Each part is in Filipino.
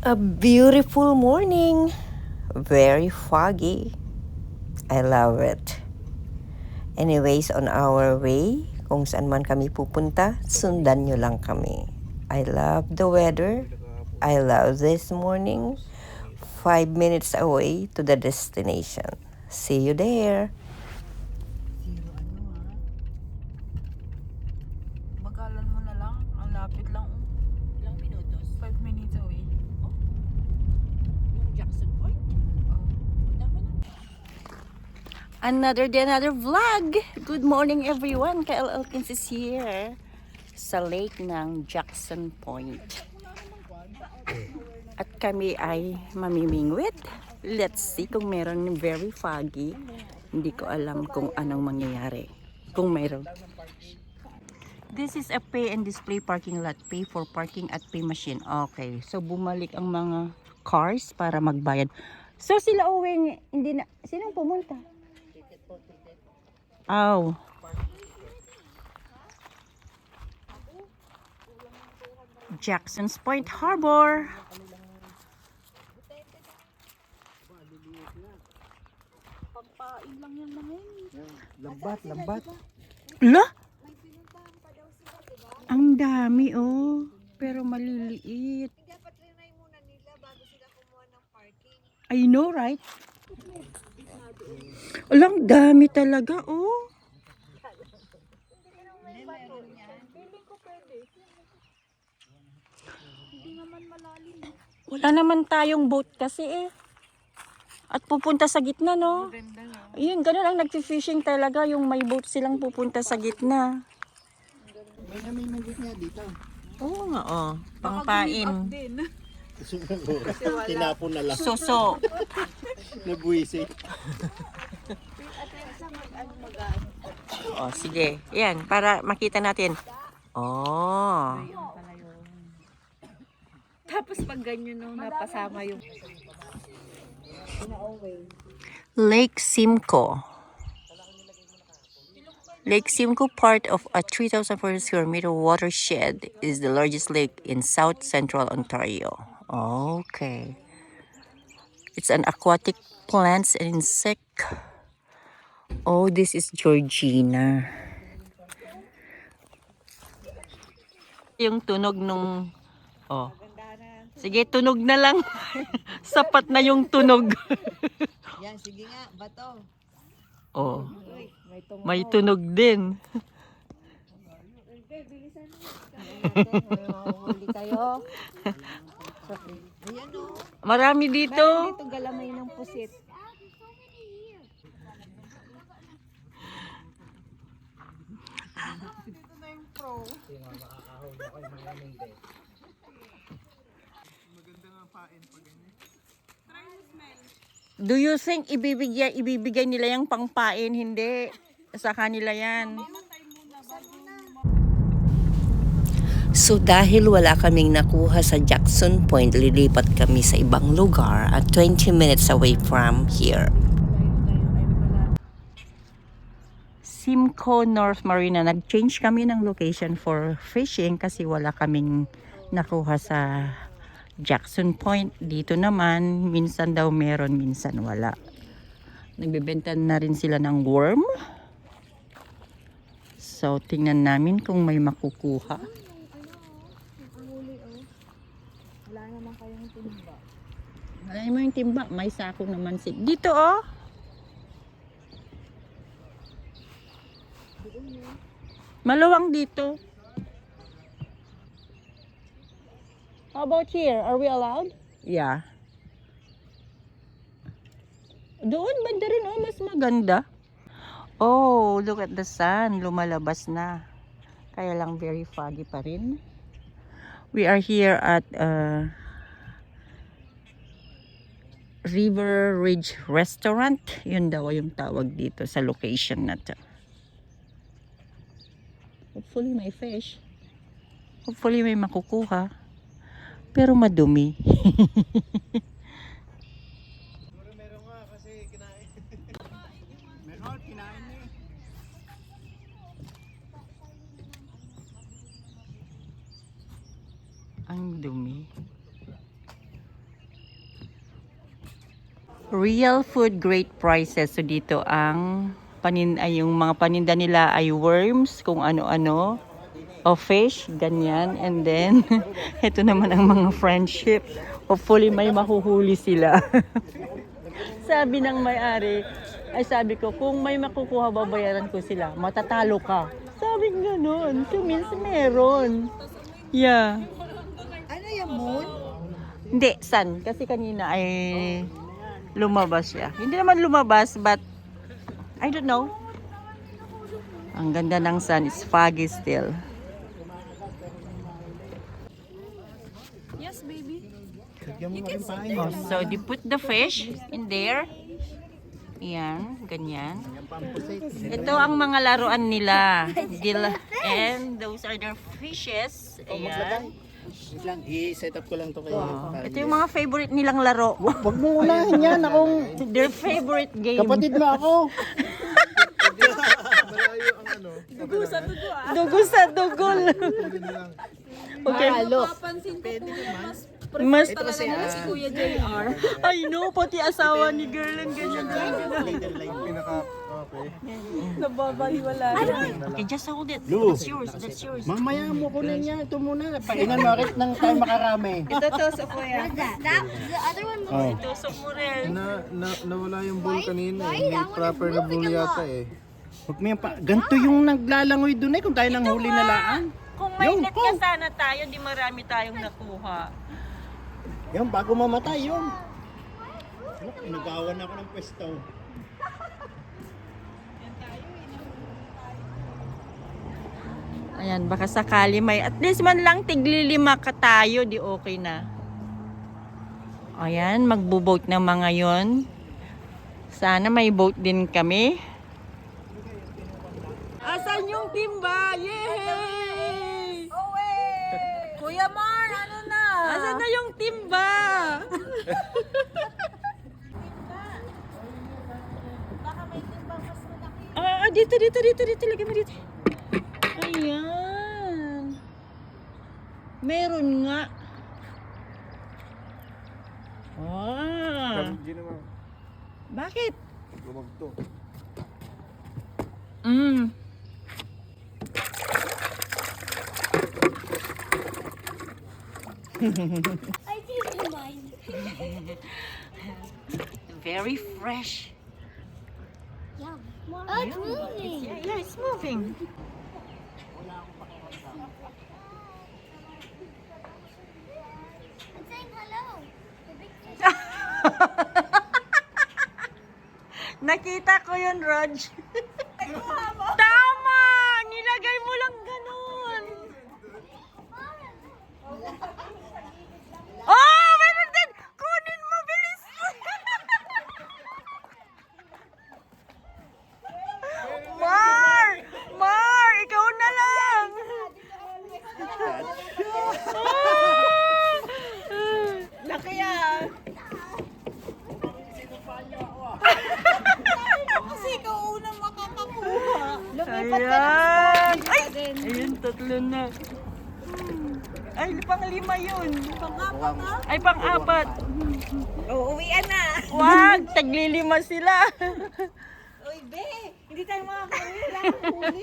A beautiful morning. Very foggy. I love it. Anyways, on our way, kung saan man kami pupunta, sundan nyo lang kami. I love the weather. I love this morning. 5 minutes away to the destination. See you there. Bagalan mo na lang. Ang lapit lang. Ilang minutos? 5 minutes away. Yung Jackson Point? Punta ko na. Another day, another vlog. Good morning everyone. Kyle Elkins is here sa lake ng Jackson Point. At kami ay mamimingwit. Let's see kung meron very foggy. Hindi ko alam kung anong mangyayari. Kung meron. This is a pay and display parking lot. Pay for parking at pay machine. Okay. So bumalik ang mga cars para magbayad. So sila uwing hindi na. Sinong pumunta? Oh. Jackson's Point Harbor. Pampain lang yan naman. Lambat. La? Ang dami oh. Pero maliliit. Dapat rinay muna nila bago sila kumuha ng parking. I know, right? Walang dami talaga oh. Wala naman tayong boat kasi eh. At pupunta sa gitna no. Ayun, ganun ang nag-fishing talaga. Yung may boat silang pupunta sa gitna. May magit nga dito. Oo nga oh. Pangpain. Din. Tinapon na lang. Suso. Nabuwisi. Oh, sige. Yan, para makita natin. Oh. Tapos pag ganyan no, napasama yung Lake Simcoe. Lake Simcoe, part of a 3,400 square meter watershed, is the largest lake in south central Ontario. Okay. It's an aquatic plants and insect. Oh, this is Georgina. Yung tunog nung... Oh. Sige, tunog na lang. Sapat na yung tunog. Yan, sige nga, bato. Oh. May tunog din. Huli kayo. Ayan o. Marami dito. Ito galamay ng pusit. Do you think ibibigay nila yung pangpain? Hindi. Sa kanila yan. So dahil wala kaming nakuha sa Jackson Point, lilipat kami sa ibang lugar at 20 minutes away from here. Simcoe North Marina. Nag-change kami ng location for fishing kasi wala kaming nakuha sa Jackson Point. Dito naman, minsan daw meron, minsan wala. Nagbebenta na rin sila ng worm. So, tingnan namin kung may makukuha. Wala naman kayong timba. Wala mo yung timba. May sako naman si... Dito oh! Maluwang dito. How about here? Are we allowed? Yeah. Doon banda rin oh, mas maganda. Oh, look at the sun. Lumalabas na. Kaya lang very foggy pa rin. We are here at River Ridge Restaurant. Yun daw yung tawag dito sa location na to. Hopefully may fish. Hopefully may makukuha. Pero madumi. Meron nga kasi kinain. Meron, kinain niya. Ang dumi. Real food, great prices. So dito ang yung mga paninda nila ay worms, kung ano-ano, o fish, ganyan. And then, ito naman ang mga friendship. Hopefully may mahuhuli sila. Sabi ng may-ari, ay sabi ko, kung may makukuha, babayaran ko sila. Matatalo ka. Sabi gano'n. So means meron. Yeah. Ano yung moon? Hindi, sun. Kasi kanina ay lumabas siya. Hindi naman lumabas, but I don't know. Ang ganda ng sun. It's foggy still. Yes, baby. Lagyan mo rin pain. Oh, so, they put the fish in there. Yan, ganyan. Ito ang mga laruan nila. And those are their fishes. Ayan. Wait lang, i-set up ko lang to kayo. Ito yung mga favorite nilang laro. Wag mo unahin yan, akong Their favorite game. kapatid mo ako. Dugo sa dugol. Okay. Papansin ko kuya, Mas talaga na si Kuya JR. I know, pati asawa ni girl ang ganyan. Nababaliwala. Okay, just hold it. Lu. That's yours. That's yours. Mamaya mo kunin niya. Ito muna. Painan mo rin nang tayo makarami. Ito to sa kuya. The other one looks Oh. Tusok mo rin. Nawala yung bowl kanina eh. May proper na bowl yata eh. Huwag mo yan pa. Ganito yung naglalangoy doon eh. Kung tayo nang huli na laan. Kung may net ka sana tayo, di marami tayong nakuha. Yan, bago mamatay yun. Nagawan ako ng pwesto. Ayan, baka sakali may at least man lang tiglilima ka tayo, di okay na. Ayan, magbo-boat na mga yon. Sana may boat din kami. Asan yung timba? Yay! Kuya Mar, ano na? Asan na yung timba? Dito. Lagyan mo dito. Ayan. Meron nga. Hindi naman. Bakit? Lumagto. I changed mine. Very fresh. Yeah. Oh, it's moving. Yeah, it's moving. It's saying hello. The big fish. Nakita ko yun, Rog. Tama! Nilagay mo lang ganun. Oh, meron din! Kunin mo, bilis! Mar! Ikaw na lang! Laki ah. Kasi ikaw unang makakakuha. Ayan! Ay! Ayun, tatlo na. Ay, pang-lima yun. Pang-apat na? Ay, pang-apat. Uuwian na. Wag! Taglilima sila. Uy, be. Hindi tayo makakawin. Kailangan huli.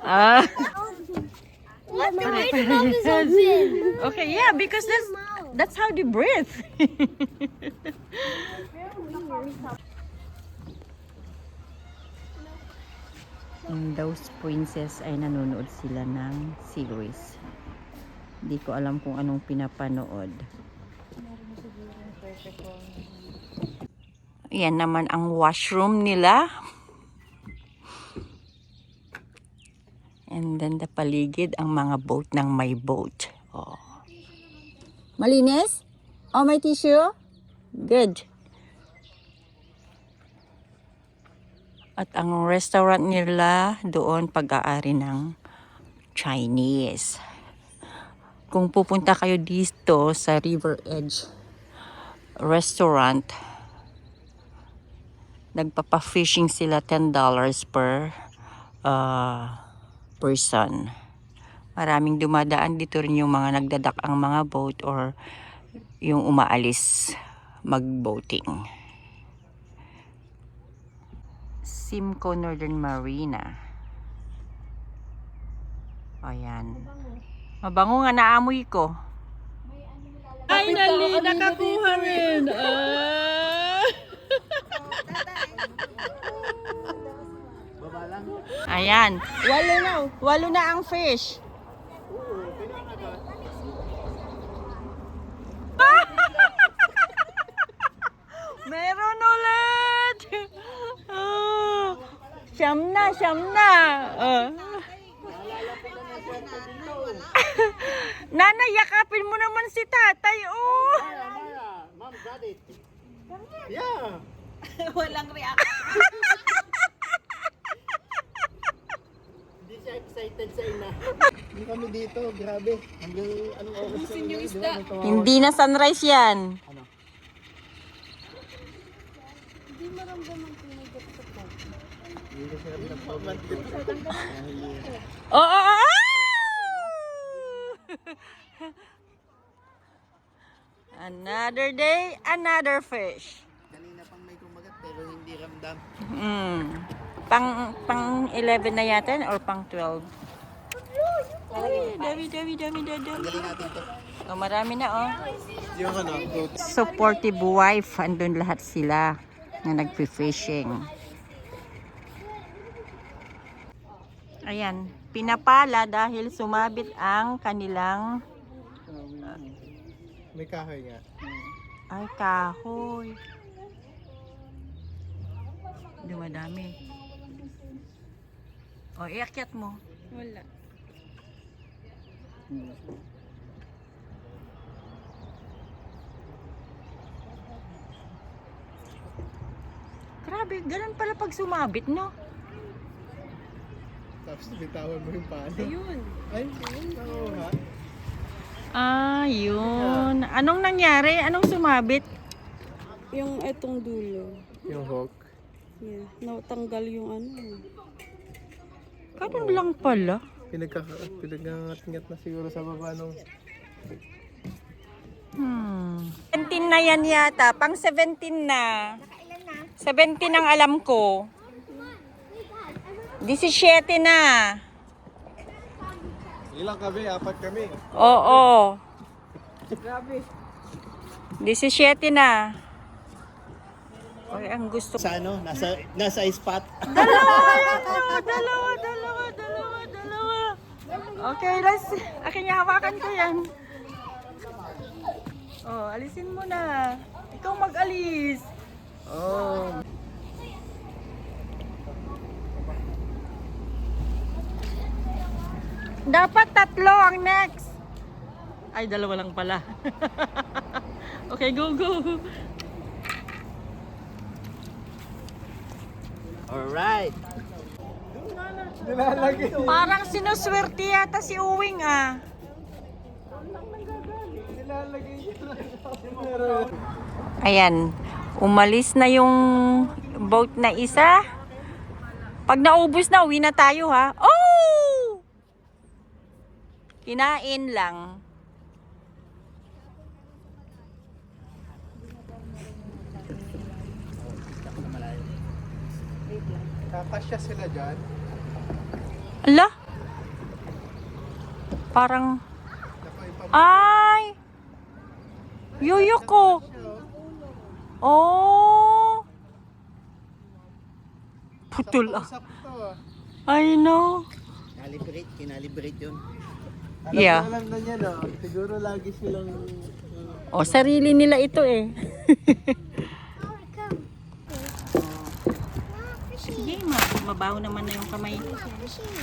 Ah. What the way the mouth is open? Okay, yeah, because that's how they breathe. And those princess ay nanonood sila ng series. Hindi ko alam kung anong pinapanood. Yan naman ang washroom nila. And then the paligid, ang mga boat ng may boat. Oh. Malinis? Oh, may tissue? Good. At ang restaurant nila doon pag-aari ng Chinese. Kung pupunta kayo dito sa River Edge Restaurant, nagpapa-fishing sila $10 per person. Maraming dumadaan dito rin yung mga nagdadak ang mga boat or yung umaalis mag-boating. Simcoe Northern Marina. Ayan. Mabango nga, naamoy ko. Finally, nakakuha rin. Ayan. 8 na ang fish. Meron ulit. Siyam na. Nanay, yakapin mo naman si tatay, oh. Ma'am, got it. Yeah. Walang reaction. Hindi siya excited sa ina. Hindi kami dito, grabe. Hanggang anong oras na yung isda. Hindi na sunrise yan. Oh! Another day, another fish. Kanina pang may kumagat pero hindi ramdam. Pang 11 na yata or pang 12? Ay, dami. Galing natin to. Oh, marami na, oh. Yung ano, Supportive wife, andun lahat sila na nagpi-fishing. Ayan, pinapala dahil sumabit ang kanilang may kahoy nga. ay kahoy. Dumadami. O, iakyat mo. Wala. Grabe, ganun pala pag sumabit, no? Tapos bitawan mo yung pano. Ayun. Ay, oo ha. Ah, yun. Anong nangyari? Anong sumabit? Yung etong dulo. Yung hook. Yeah. Natanggal yung ano. Ganun lang pala. Pinagangat-ngat na siguro sa baba nung 17 na yan yata. Pang 17 na. 17 ang alam ko. 17 na. ilang kami, 4 kami. Oo. Grabe. 17 na. Oy, ang gusto. Sa ano, nasa spot. Dalawa. Okay, akin yung hawakan ko yan. Oh, alisin mo na. Ikaw mag-alis. Oh. Dapat 3 ang next. Ay, 2 lang pala. Okay, go. Alright. Nilalagay. Parang sinuswerte yata si Uwing, ah. Nilalagay niya. Ayan, umalis na yung boat na isa. Pag naubos na, uwi na tayo, ha. Oh! Kinain lang. Kakasya sila dyan. Ala? Parang, ay! Yuyo ko. Oh! Putol, ah. Sakto ah. I know. Kinalibrate yun. Yeah. Alam na niya no. Siguro lagi silang O, sarili nila ito, eh. Sige, mabaho naman na yung kamay.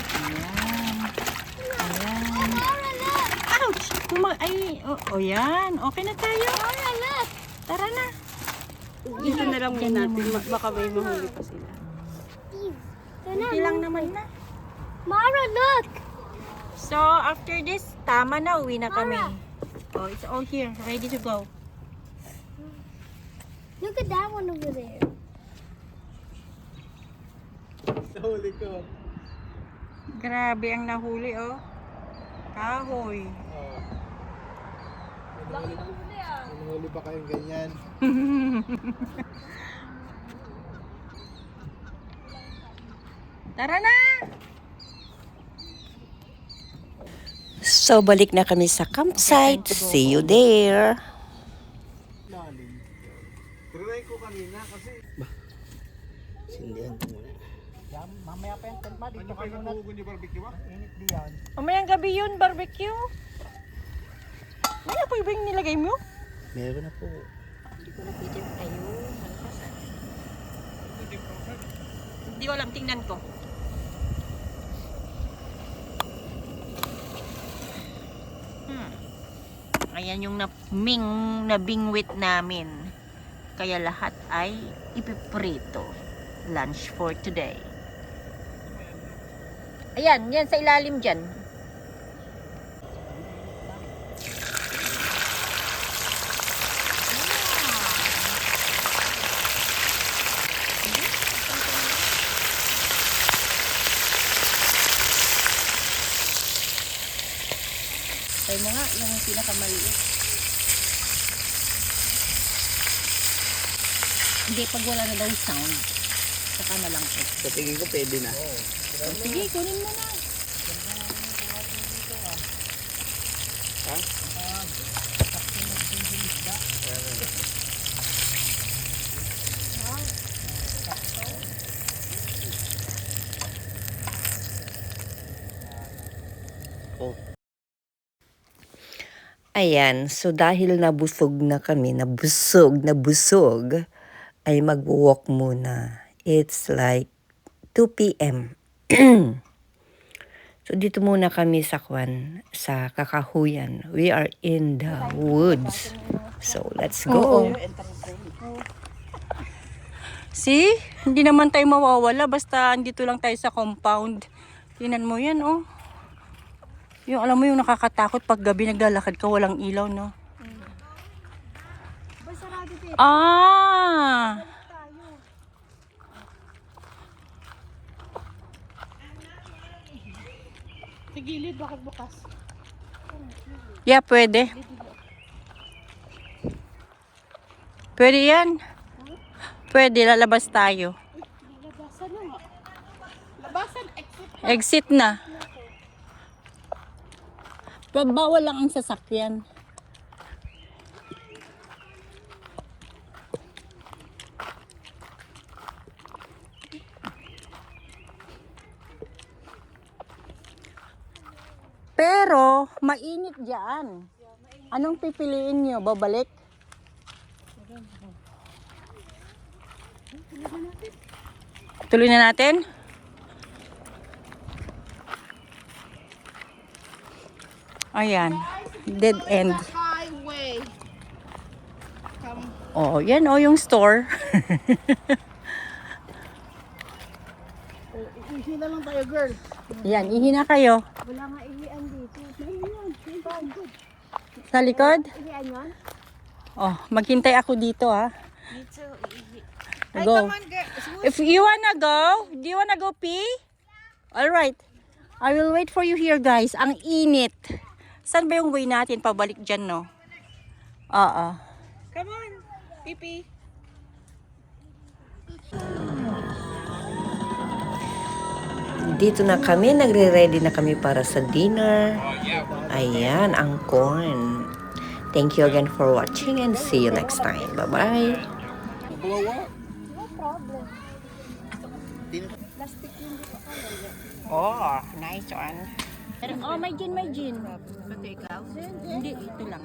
Ayan. Ouch! Yan. Okay na tayo. Tara na. Dito na lang muna natin. Baka may mahuli pa sila. Hindi lang naman na. Mara, look! So, after this, tama na. Uwi na kami. Oh, it's all here. Ready to go. Look at that one over there. nahuli ko. Grabe ang nahuli, oh. Kahoy. Oh. Huli ba kayong ganyan? Tara na! So, balik na kami sa campsite. See you there. Trinay ko kanina kasi. Sindihan ko muna. Mamaya pa yung tent pa. Dito kami na. Yung barbecue ba? Init diyan. Mamayang gabi yun, barbecue. May apoy ba yung nilagay mo? Meron na po. Hindi ko napitin kayo. Malakas ah. Hindi ko alam, tingnan ko. Ayan yung nabingwit namin. Kaya lahat ay ipiprito. Lunch for today. Ayan, yan sa ilalim dyan. Tayo mo nga, yung pinakamaliit. Hindi, pag wala na daw sound, saka na lang po. Sa tingin ko pwede na. Sige, kunin mo na. Ayan, so dahil nabusog na kami, nabusog, ay mag-walk muna. It's like 2 p.m. So dito muna kami sa sa Kakahuyan. We are in the woods. So let's go. See? Hindi naman tayo mawawala basta andito lang tayo sa compound. Tingnan mo yan, oh. Yung alam mo yung nakakatakot pag gabi naglalakad ka walang ilaw, no? Ah! Sa gilid, bakit bukas? Yeah, pwede. Pwede yan. Pwede, lalabas tayo. Labasan na nga. Labasan, exit. Exit na. Bawal lang ang sasakyan. Pero, mainit dyan. Anong pipiliin nyo? Babalik? Tuloy na natin? Ayan. Dead end. Highway. Oh, yan oh yung store. Easy na lang tayo, girl. Yan, ihina kayo. Wala nga ihian dito. Sa likod? Ihian yun? Oh, maghintay ako dito ha. Dito, Go. If you wanna go, do you wanna go pee? Alright. I will wait for you here guys. Ang init. Saan ba yung way natin? Pabalik dyan, no? Oo. Come on, Pipi. Dito na kami. Nagre-ready na kami para sa dinner. Ayan, ang corn. Thank you again for watching and see you next time. Bye-bye. Oh, nice one. Oh, may gin. Sa take out? Hindi, ito lang.